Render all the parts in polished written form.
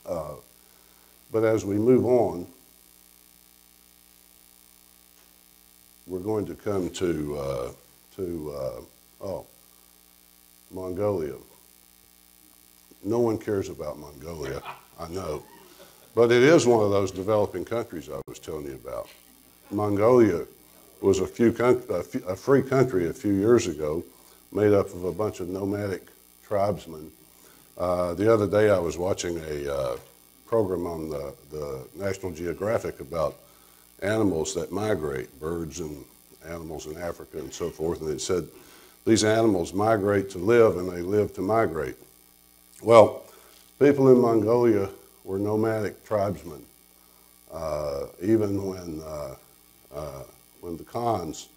But as we move on, we're going to come to Mongolia. No one cares about Mongolia, I know. But it is one of those developing countries I was telling you about. Mongolia was a free country a few years ago, made up of a bunch of nomadic tribesmen. The other day I was watching a program on the National Geographic about animals that migrate, birds and animals in Africa and so forth, and it said these animals migrate to live and they live to migrate. Well, people in Mongolia were nomadic tribesmen. Even when the Khans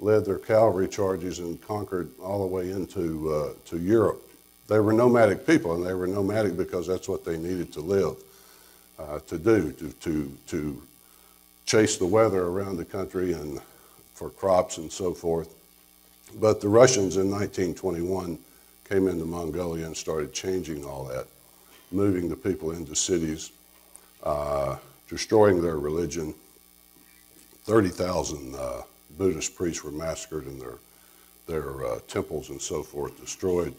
led their cavalry charges and conquered all the way into to Europe, they were nomadic people, and they were nomadic because that's what they needed to live, to chase the weather around the country and for crops and so forth. But the Russians in 1921 came into Mongolia and started changing all that, moving the people into cities, destroying their religion. 30,000 Buddhist priests were massacred and their temples and so forth destroyed.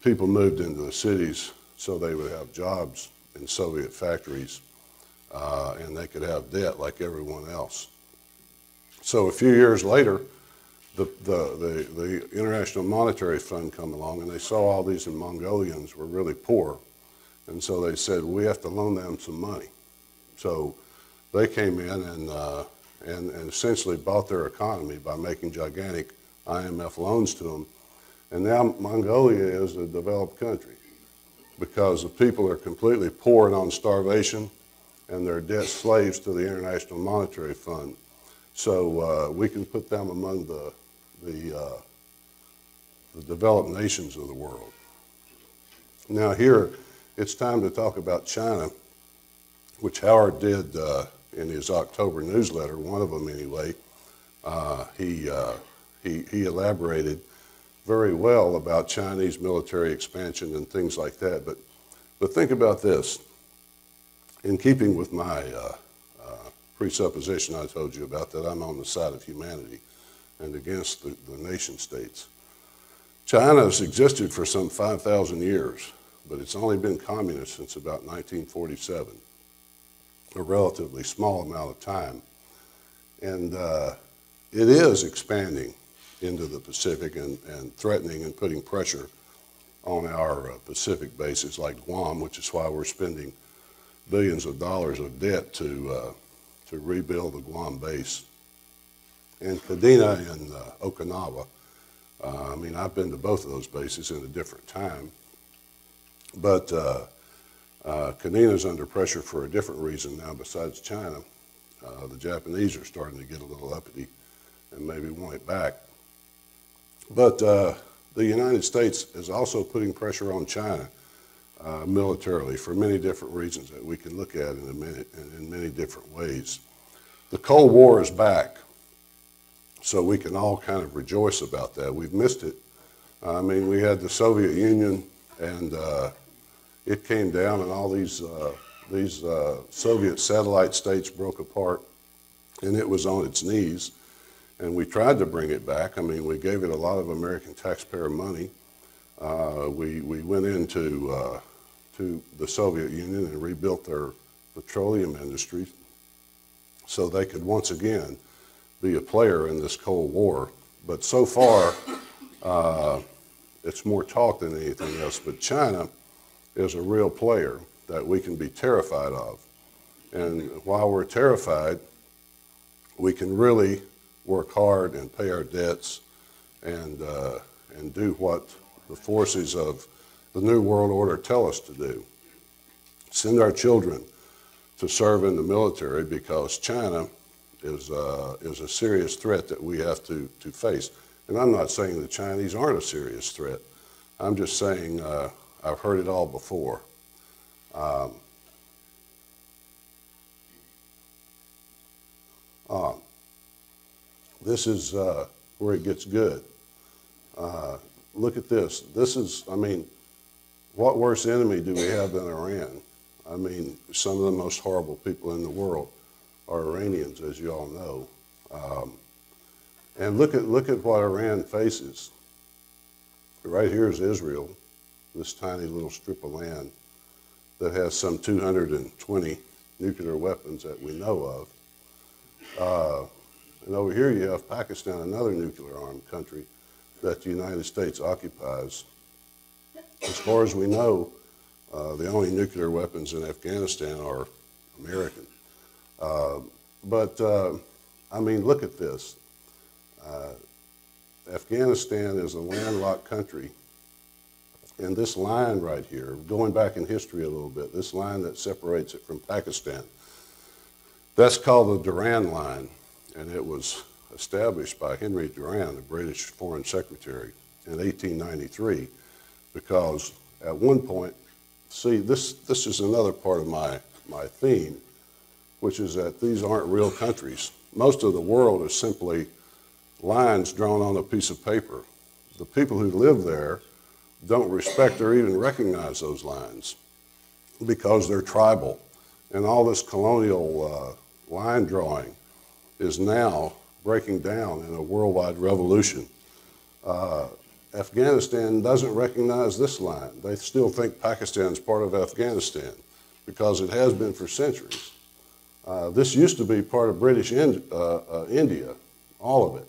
People moved into the cities so they would have jobs in Soviet factories and they could have debt like everyone else. So a few years later, the International Monetary Fund come along and they saw all these Mongolians were really poor. And so they said, we have to loan them some money. So they came in and essentially bought their economy by making gigantic IMF loans to them. And now Mongolia is a developed country because the people are completely poor and on starvation and they're debt slaves to the International Monetary Fund. So we can put them among the developed nations of the world. Now here, it's time to talk about China, which Howard did in his October newsletter, one of them anyway. He elaborated very well about Chinese military expansion and things like that. But think about this. In keeping with my presupposition I told you about, that I'm on the side of humanity and against the nation states. China has existed for some 5,000 years, but it's only been communist since about 1947, a relatively small amount of time. And it is expanding into the Pacific and threatening and putting pressure on our Pacific bases like Guam, which is why we're spending billions of dollars of debt to rebuild the Guam base. And Kadena and Okinawa, I mean, I've been to both of those bases in a different time, but Kadena's under pressure for a different reason now besides China. The Japanese are starting to get a little uppity and maybe want it back. But the United States is also putting pressure on China militarily for many different reasons that we can look at in a minute and in many different ways. The Cold War is back, so we can all kind of rejoice about that. We've missed it. I mean, we had the Soviet Union, and it came down, and all these Soviet satellite states broke apart, and it was on its knees. And we tried to bring it back. I mean, we gave it a lot of American taxpayer money. We went into to the Soviet Union and rebuilt their petroleum industry so they could once again be a player in this Cold War. But so far, it's more talk than anything else. But China is a real player that we can be terrified of. And while we're terrified, we can really work hard and pay our debts and do what the forces of the New World Order tell us to do. Send our children to serve in the military because China is a serious threat that we have to face. And I'm not saying the Chinese aren't a serious threat. I'm just saying I've heard it all before. This is where it gets good. Look at this. This is, I mean, what worse enemy do we have than Iran? I mean, some of the most horrible people in the world are Iranians, as you all know. And look at what Iran faces. Right here is Israel, this tiny little strip of land that has some 220 nuclear weapons that we know of. And over here you have Pakistan, another nuclear-armed country that the United States occupies. As far as we know, the only nuclear weapons in Afghanistan are American. I mean, look at this. Afghanistan is a landlocked country, and this line right here, going back in history a little bit, this line that separates it from Pakistan, that's called the Durand Line, and it was established by Henry Durand, the British Foreign Secretary, in 1893, because at one point, see, this is another part of my theme, which is that these aren't real countries. Most of the world is simply lines drawn on a piece of paper. The people who live there don't respect or even recognize those lines because they're tribal. And all this colonial line drawing is now breaking down in a worldwide revolution. Afghanistan doesn't recognize this line. They still think Pakistan is part of Afghanistan because it has been for centuries. This used to be part of British India, all of it.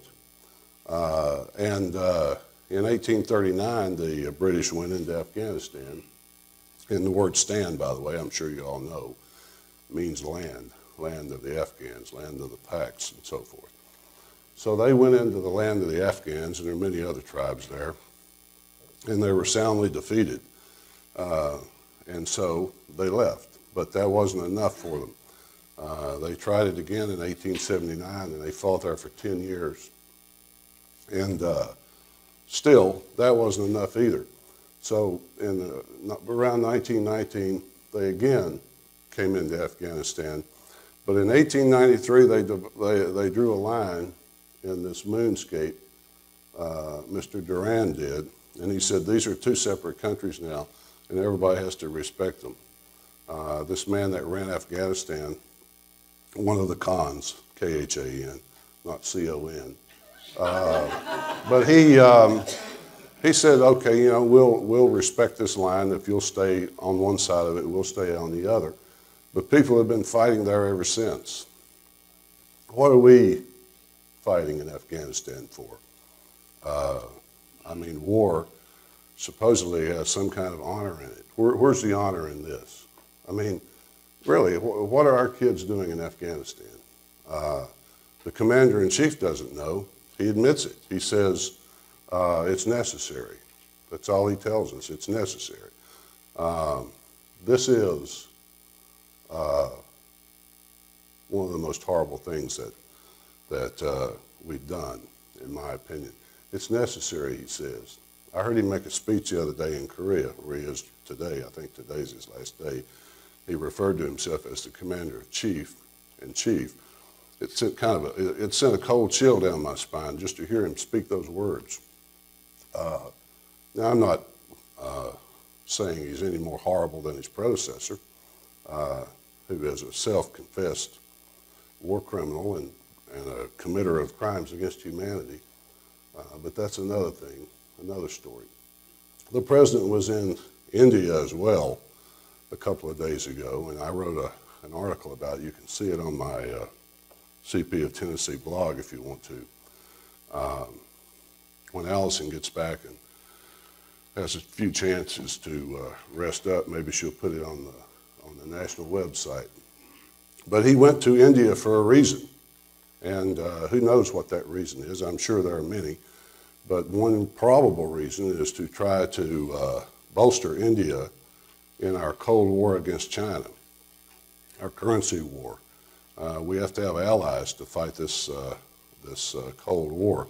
In 1839, the British went into Afghanistan. And the word "stand," by the way, I'm sure you all know, means land, land of the Afghans, land of the Paks, and so forth. So they went into the land of the Afghans, and there are many other tribes there, and they were soundly defeated. And so they left, but that wasn't enough for them. They tried it again in 1879, and they fought there for 10 years. And still, that wasn't enough either. So around 1919, they again came into Afghanistan. But in 1893, they drew a line in this moonscape, Mr. Durand did, and he said, these are two separate countries now, and everybody has to respect them. This man that ran Afghanistan, one of the Khans, K-H-A-N, not C-O-N, but he said, okay, you know, we'll respect this line. If you'll stay on one side of it, we'll stay on the other. But people have been fighting there ever since. What are we fighting in Afghanistan for? I mean, war supposedly has some kind of honor in it. Where's the honor in this? I mean, really, what are our kids doing in Afghanistan? The commander-in-chief doesn't know. He admits it. He says it's necessary. That's all he tells us. It's necessary. This is one of the most horrible things that we've done, in my opinion. It's necessary, he says. I heard him make a speech the other day in Korea, where he is today. I think today's his last day. He referred to himself as the commander-in-chief. It sent a cold chill down my spine just to hear him speak those words. Now, I'm not saying he's any more horrible than his predecessor, who is a self-confessed war criminal and a committer of crimes against humanity. But that's another thing, another story. The president was in India as well a couple of days ago, and I wrote an article about it. You can see it on my CP of Tennessee blog if you want to. When Allison gets back and has a few chances to rest up, maybe she'll put it on the national website. But he went to India for a reason, and who knows what that reason is. I'm sure there are many, but one probable reason is to try to bolster India in our Cold War against China, our currency war. We have to have allies to fight this Cold War.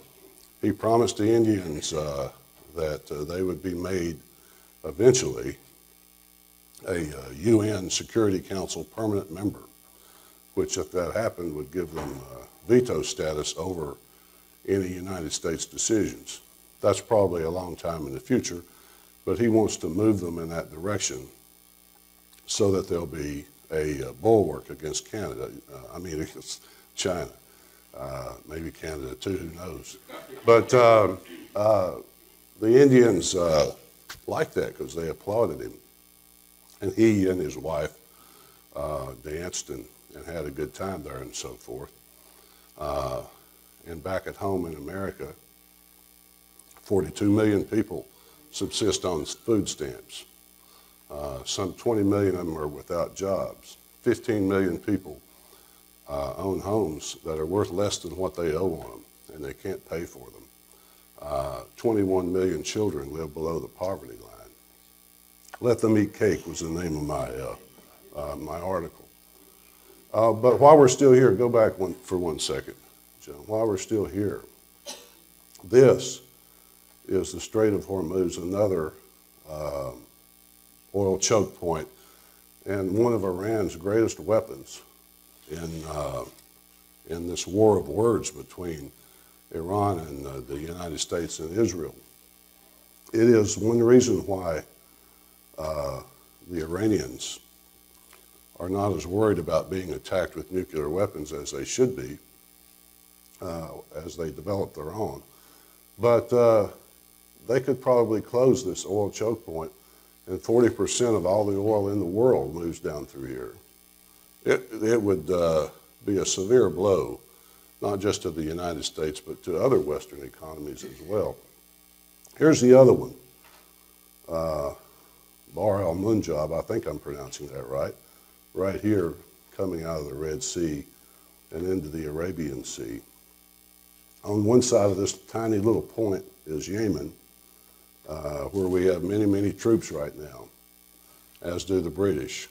He promised the Indians that they would be made eventually a UN Security Council permanent member, which if that happened would give them veto status over any United States decisions. That's probably a long time in the future, but he wants to move them in that direction. so that there'll be a bulwark against Canada. Against China. Maybe Canada too, who knows. But the Indians liked that because they applauded him. And he and his wife danced and had a good time there and so forth. And back at home in America, 42 million people subsist on food stamps. Some 20 million of them are without jobs. 15 million people own homes that are worth less than what they owe on them, and they can't pay for them. 21 million children live below the poverty line. Let Them Eat Cake was the name of my article. But while we're still here, go back for 1 second, John. While we're still here, this is the Strait of Hormuz, another oil choke point, and one of Iran's greatest weapons in this war of words between Iran and the United States and Israel. It is one reason why the Iranians are not as worried about being attacked with nuclear weapons as they should be as they develop their own. But they could probably close this oil choke point, and 40% of all the oil in the world moves down through here. It would be a severe blow, not just to the United States, but to other Western economies as well. Here's the other one, Bahr al-Munjab, I think I'm pronouncing that right here, coming out of the Red Sea and into the Arabian Sea. On one side of this tiny little point is Yemen, where we have many, many troops right now, as do the British,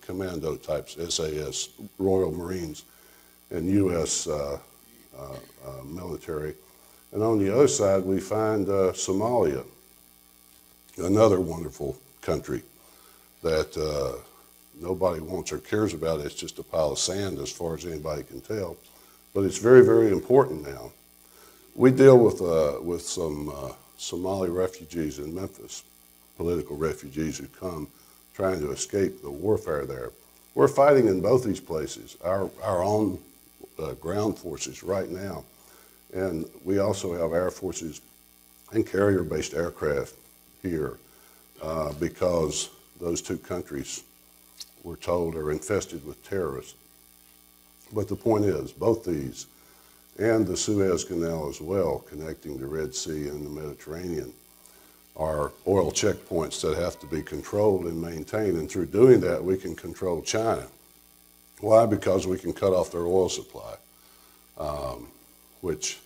commando types, SAS, Royal Marines, and U.S. Military. And on the other side, we find Somalia, another wonderful country that nobody wants or cares about. It's just a pile of sand as far as anybody can tell. But it's very, very important now. We deal with some Somali refugees in Memphis, political refugees who come trying to escape the warfare there. We're fighting in both these places, our own ground forces right now. And we also have air forces and carrier-based aircraft here because those two countries, we're told, are infested with terrorists. But the point is, both these and the Suez Canal as well, connecting the Red Sea and the Mediterranean, are oil checkpoints that have to be controlled and maintained. And through doing that, we can control China. Why? Because we can cut off their oil supply, which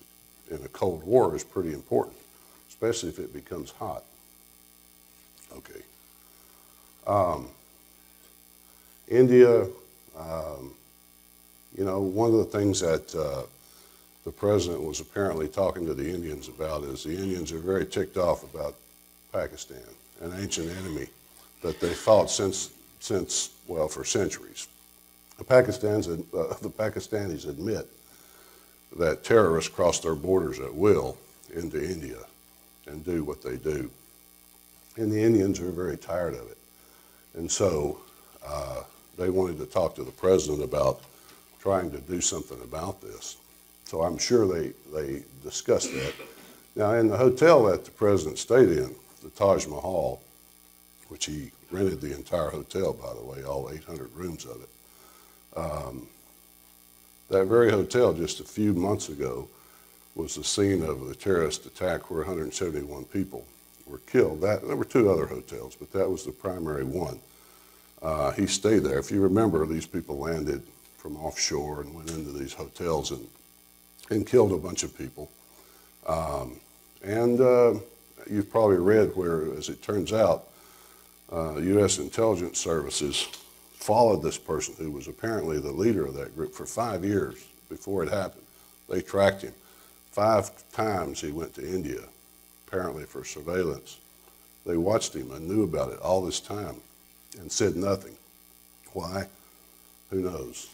in a Cold War is pretty important, especially if it becomes hot. Okay. India, you know, one of the things that the president was apparently talking to the Indians about is the Indians are very ticked off about Pakistan, an ancient enemy that they fought well, for centuries. The Pakistanis admit that terrorists cross their borders at will into India and do what they do. And the Indians are very tired of it. And so they wanted to talk to the president about trying to do something about this. So I'm sure they discussed that. Now, in the hotel that the president stayed in, the Taj Mahal, which he rented the entire hotel, by the way, all 800 rooms of it, that very hotel just a few months ago was the scene of a terrorist attack where 171 people were killed. There were two other hotels, but that was the primary one. He stayed there. If you remember, these people landed from offshore and went into these hotels and killed a bunch of people. You've probably read where, as it turns out, U.S. intelligence services followed this person who was apparently the leader of that group for 5 years before it happened. They tracked him. 5 times he went to India, apparently for surveillance. They watched him and knew about it all this time and said nothing. Why? Who knows?